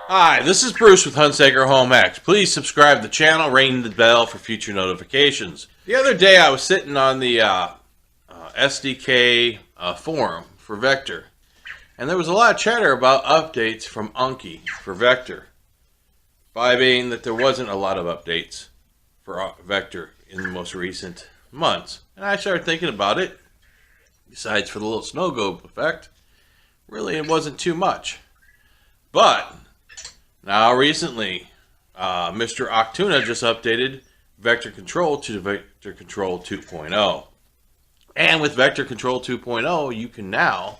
Hi, this is Bruce with Hunsaker Home X. Please subscribe to the channel, ring the bell for future notifications. The other day I was sitting on the SDK forum for Vector, and there was a lot of chatter about updates from Anki for Vector, by being that there wasn't a lot of updates for Vector in the most recent months. And I started thinking about it. Besides for the little snow globe effect, really it wasn't too much. But now recently, Mr. Aktuna just updated Vector Control to Vector Control 2.0. And with Vector Control 2.0, you can now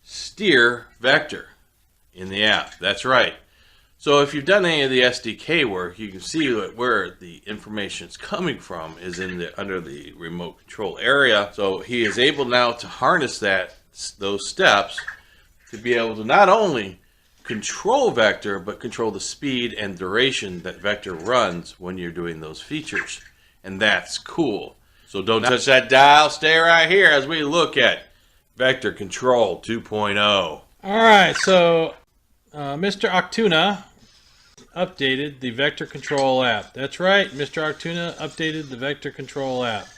steer Vector in the app. That's right. So if you've done any of the SDK work, you can see that where the information is coming from is in the under the remote control area. So he is able now to harness those steps to be able to not only control Vector, but control the speed and duration that Vector runs when you're doing those features. And that's cool. So don't touch that dial. Stay right here as we look at Vector Control 2.0. All right, so Mr. Aktuna updated the Vector Control app. That's right, Mr. Aktuna updated the Vector Control app.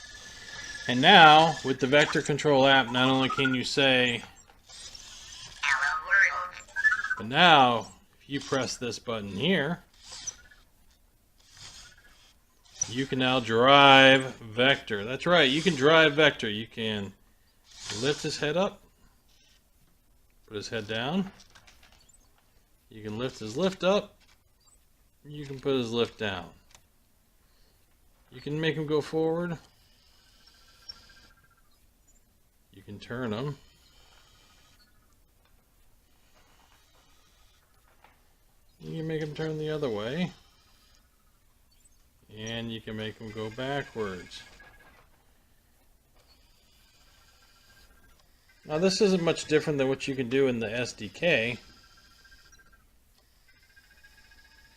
And now, with the Vector Control app, not only can you say, but now, if you press this button here, you can now drive Vector. That's right, you can drive Vector. You can lift his head up, put his head down. You can lift his lift up. You can put his lift down. You can make him go forward. You can turn him. You can make him turn the other way. And you can make him go backwards. Now this isn't much different than what you can do in the SDK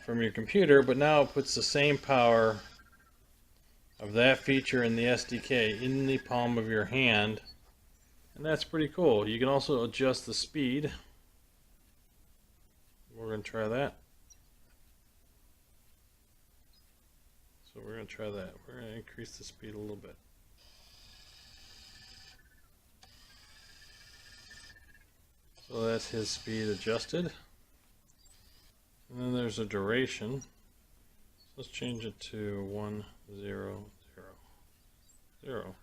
from your computer, but now it puts the same power of that feature in the SDK in the palm of your hand, and that's pretty cool. You can also adjust the speed. We're going to try that. So we're going to try that. We're going to increase the speed a little bit. So that's his speed adjusted. And then there's a duration. Let's change it to 1, 0, 0, 0.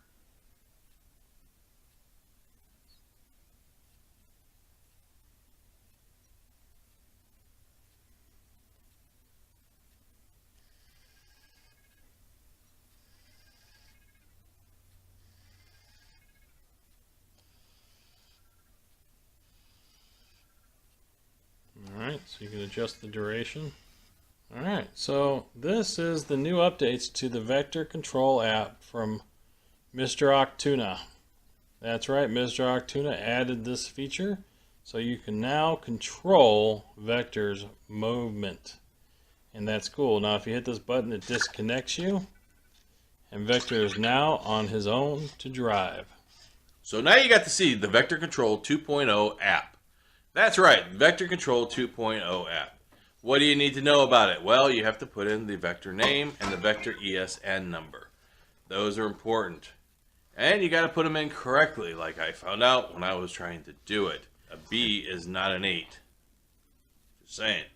Alright, so you can adjust the duration. Alright, so this is the new updates to the Vector Control app from Mr. Aktuna. That's right, Mr. Aktuna added this feature, so you can now control Vector's movement. And that's cool. Now if you hit this button, it disconnects you, and Vector is now on his own to drive. So now you got to see the Vector Control 2.0 app. That's right, Vector Control 2.0 app. What do you need to know about it? Well, you have to put in the vector name and the vector ESN number. Those are important. And you got to put them in correctly, like I found out when I was trying to do it. A B is not an 8. Just saying.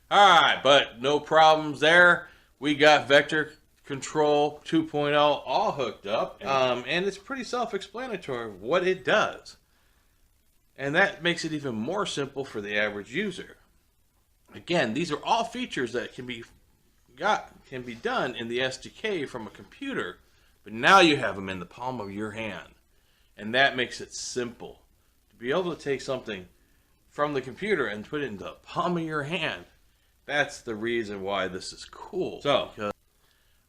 Alright, but no problems there. We got Vector Control 2.0 all hooked up. And it's pretty self-explanatory what it does. And that makes it even more simple for the average user. Again, these are all features that can be done in the SDK from a computer, but now you have them in the palm of your hand. And that makes it simple. To be able to take something from the computer and put it in the palm of your hand, that's the reason why this is cool. So,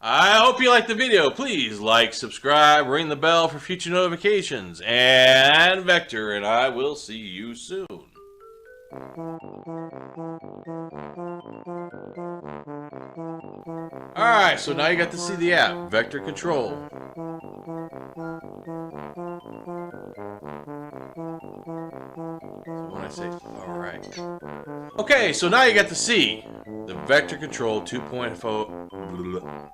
I hope you liked the video. Please like, subscribe, ring the bell for future notifications. And Vector and I will see you soon. Alright, so now you got to see the app, Vector Control. So when I say all right. Okay, so now you got to see the Vector Control 2.0